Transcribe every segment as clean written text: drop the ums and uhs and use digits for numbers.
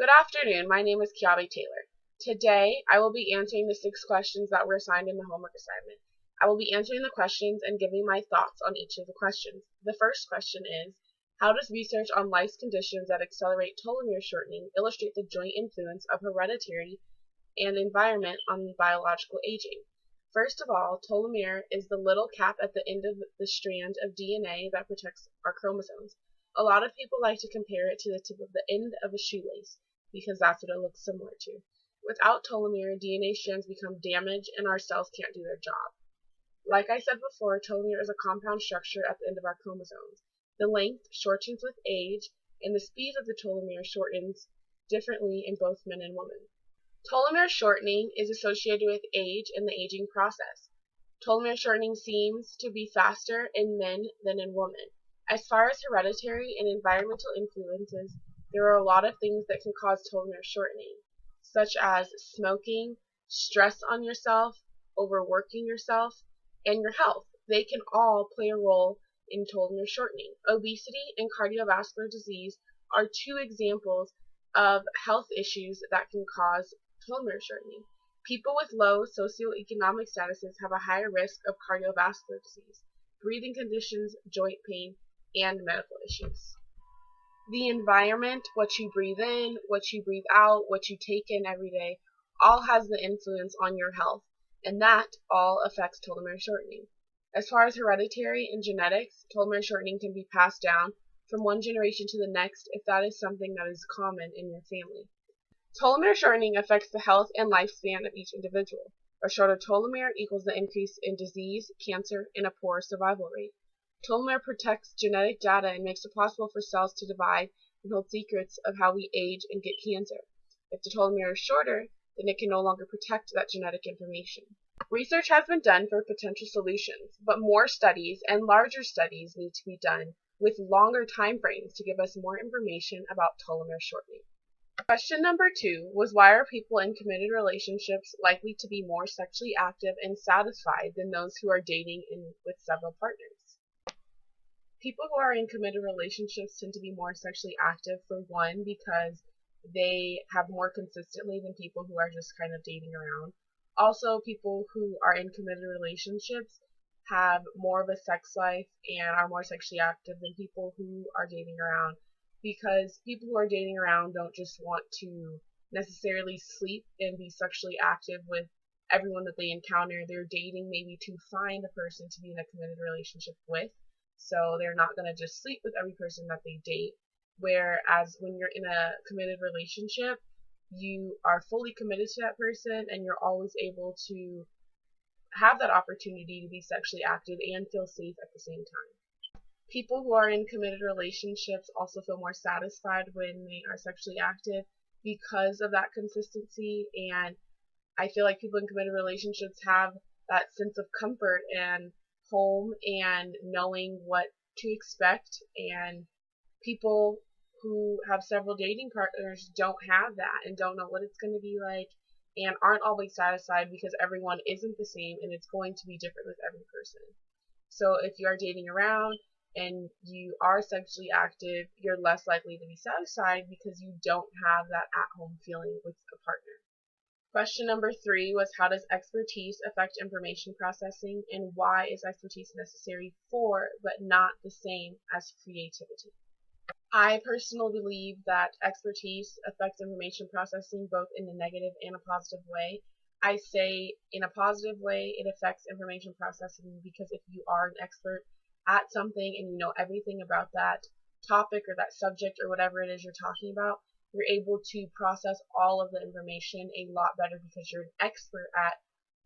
Good afternoon. My name is Kiabi Taylor. Today, I will be answering the 6 questions that were assigned in the homework assignment. I will be answering the questions and giving my thoughts on each of the questions. The first question is, how does research on life's conditions that accelerate telomere shortening illustrate the joint influence of heredity and environment on biological aging? First of all, telomere is the little cap at the end of the strand of DNA that protects our chromosomes. A lot of people like to compare it to the tip of the end of a shoelace, because that's what it looks similar to. Without telomere, DNA strands become damaged and our cells can't do their job. Like I said before, telomere is a compound structure at the end of our chromosomes. The length shortens with age, and the speed of the telomere shortens differently in both men and women. Telomere shortening is associated with age and the aging process. Telomere shortening seems to be faster in men than in women. As far as hereditary and environmental influences, there are a lot of things that can cause telomere shortening, such as smoking, stress on yourself, overworking yourself, and your health. They can all play a role in telomere shortening. Obesity and cardiovascular disease are 2 examples of health issues that can cause telomere shortening. People with low socioeconomic statuses have a higher risk of cardiovascular disease, breathing conditions, joint pain, and medical issues. The environment, what you breathe in, what you breathe out, what you take in every day, all has the influence on your health, and that all affects telomere shortening. As far as hereditary and genetics, telomere shortening can be passed down from one generation to the next if that is something that is common in your family. Telomere shortening affects the health and lifespan of each individual. A shorter telomere equals the increase in disease, cancer, and a poorer survival rate. Telomere protects genetic data and makes it possible for cells to divide and hold secrets of how we age and get cancer. If the telomere is shorter, then it can no longer protect that genetic information. Research has been done for potential solutions, but more studies and larger studies need to be done with longer time frames to give us more information about telomere shortening. Question number 2 was, why are people in committed relationships likely to be more sexually active and satisfied than those who are dating with several partners? People who are in committed relationships tend to be more sexually active, for one, because they have more consistently than people who are just kind of dating around. Also, people who are in committed relationships have more of a sex life and are more sexually active than people who are dating around, because people who are dating around don't just want to necessarily sleep and be sexually active with everyone that they encounter. They're dating maybe to find a person to be in a committed relationship with. So they're not going to just sleep with every person that they date. Whereas when you're in a committed relationship, you are fully committed to that person and you're always able to have that opportunity to be sexually active and feel safe at the same time. People who are in committed relationships also feel more satisfied when they are sexually active because of that consistency, and I feel like people in committed relationships have that sense of comfort and home and knowing what to expect, and people who have several dating partners don't have that and don't know what it's going to be like and aren't always satisfied because everyone isn't the same and it's going to be different with every person. So if you are dating around and you are sexually active, you're less likely to be satisfied because you don't have that at-home feeling with a partner. Question number 3 was, how does expertise affect information processing, and why is expertise necessary for but not the same as creativity? I personally believe that expertise affects information processing both in a negative and a positive way. I say in a positive way it affects information processing because if you are an expert at something and you know everything about that topic or that subject or whatever it is you're talking about, you're able to process all of the information a lot better because you're an expert at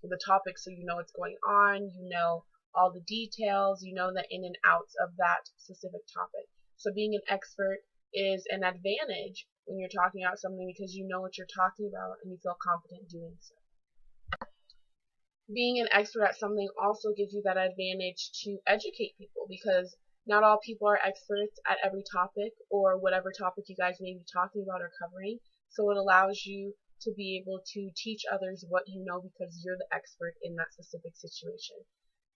the topic, so you know what's going on, you know all the details, you know the in and outs of that specific topic. So being an expert is an advantage when you're talking about something because you know what you're talking about and you feel confident doing so. Being an expert at something also gives you that advantage to educate people because not all people are experts at every topic or whatever topic you guys may be talking about or covering. So it allows you to be able to teach others what you know because you're the expert in that specific situation.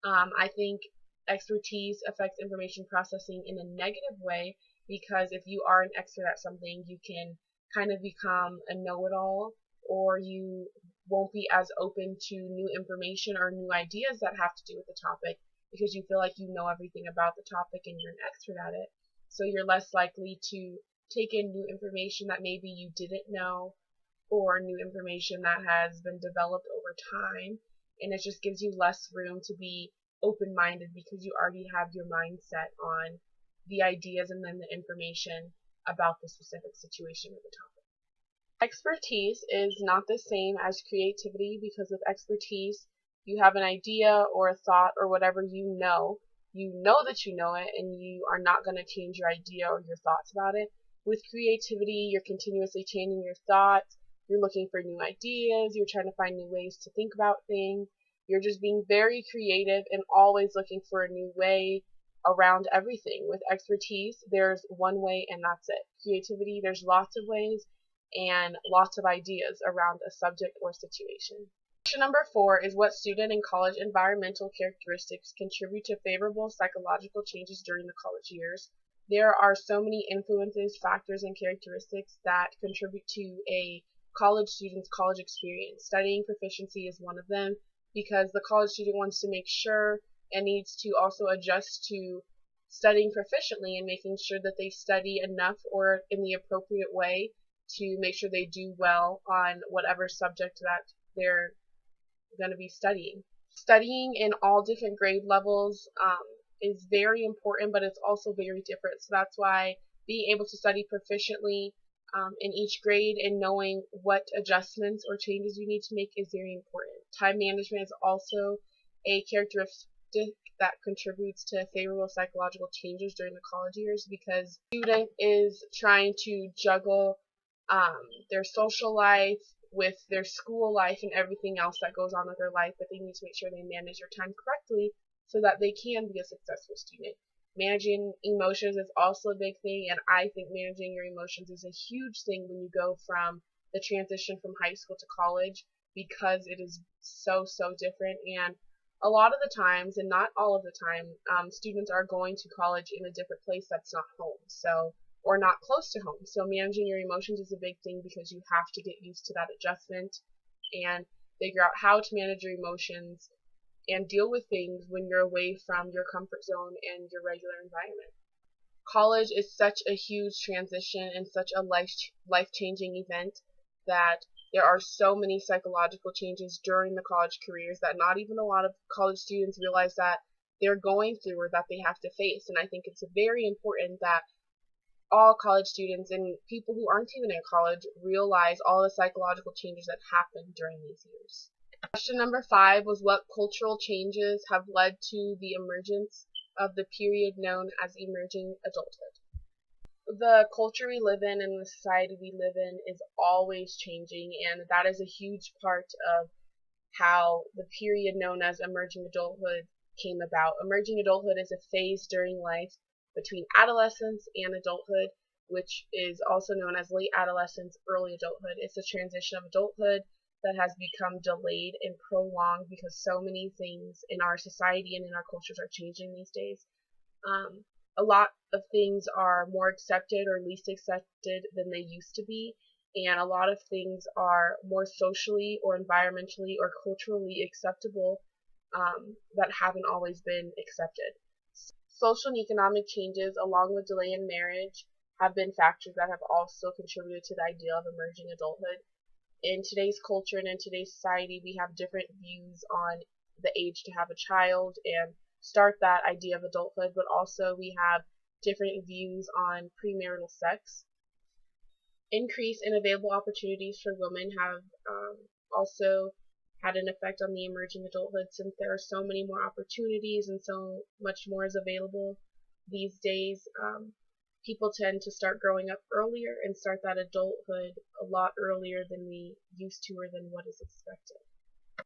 I think expertise affects information processing in a negative way because if you are an expert at something, you can kind of become a know-it-all, or you won't be as open to new information or new ideas that have to do with the topic because you feel like you know everything about the topic and you're an expert at it. So you're less likely to take in new information that maybe you didn't know, or new information that has been developed over time, and it just gives you less room to be open-minded because you already have your mindset on the ideas and then the information about the specific situation of the topic. Expertise is not the same as creativity because with expertise, you have an idea or a thought or whatever you know that you know it, and you are not going to change your idea or your thoughts about it. With creativity, you're continuously changing your thoughts, you're looking for new ideas, you're trying to find new ways to think about things, you're just being very creative and always looking for a new way around everything. With expertise, there's one way and that's it. Creativity, there's lots of ways and lots of ideas around a subject or situation. Question number 4 is what student and college environmental characteristics contribute to favorable psychological changes during the college years? There are so many influences, factors, and characteristics that contribute to a college student's college experience. Studying proficiency is one of them because the college student wants to make sure and needs to also adjust to studying proficiently and making sure that they study enough or in the appropriate way to make sure they do well on whatever subject that they're going to be studying. Studying in all different grade levels is very important, but it's also very different. So that's why being able to study proficiently in each grade and knowing what adjustments or changes you need to make is very important. Time management is also a characteristic that contributes to favorable psychological changes during the college years because the student is trying to juggle their social life with their school life and everything else that goes on with their life, but they need to make sure they manage their time correctly so that they can be a successful student. Managing emotions is also a big thing, and I think managing your emotions is a huge thing when you go from the transition from high school to college because it is so different. And a lot of the times, and not all of the time, students are going to college in a different place that's not home. Or not close to home. So managing your emotions is a big thing because you have to get used to that adjustment and figure out how to manage your emotions and deal with things when you're away from your comfort zone and your regular environment. College is such a huge transition and such a life-changing event that there are so many psychological changes during the college careers that not even a lot of college students realize that they're going through or that they have to face. And I think it's very important that all college students and people who aren't even in college realize all the psychological changes that happen during these years. Question number 5 was what cultural changes have led to the emergence of the period known as emerging adulthood? The culture we live in and the society we live in is always changing, and that is a huge part of how the period known as emerging adulthood came about. Emerging adulthood is a phase during life between adolescence and adulthood, which is also known as late adolescence, early adulthood. It's a transition of adulthood that has become delayed and prolonged because so many things in our society and in our cultures are changing these days. A lot of things are more accepted or least accepted than they used to be, and a lot of things are more socially or environmentally or culturally acceptable that haven't always been accepted. Social and economic changes, along with delay in marriage, have been factors that have also contributed to the idea of emerging adulthood. In today's culture and in today's society, we have different views on the age to have a child and start that idea of adulthood, but also we have different views on premarital sex. Increase in available opportunities for women have also had an effect on the emerging adulthood since there are so many more opportunities and so much more is available these days. People tend to start growing up earlier and start that adulthood a lot earlier than we used to or than what is expected.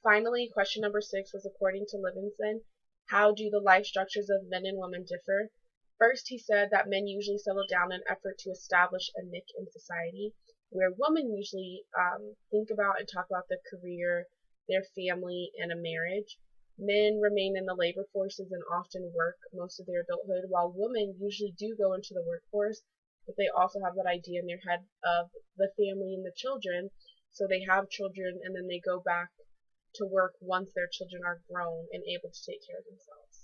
Finally, question number 6 was according to Livingston, how do the life structures of men and women differ? First, he said that men usually settle down in an effort to establish a niche in society, where women usually think about and talk about their career, their family, and a marriage. Men remain in the labor forces and often work most of their adulthood, while women usually do go into the workforce, but they also have that idea in their head of the family and the children. So they have children and then they go back to work once their children are grown and able to take care of themselves.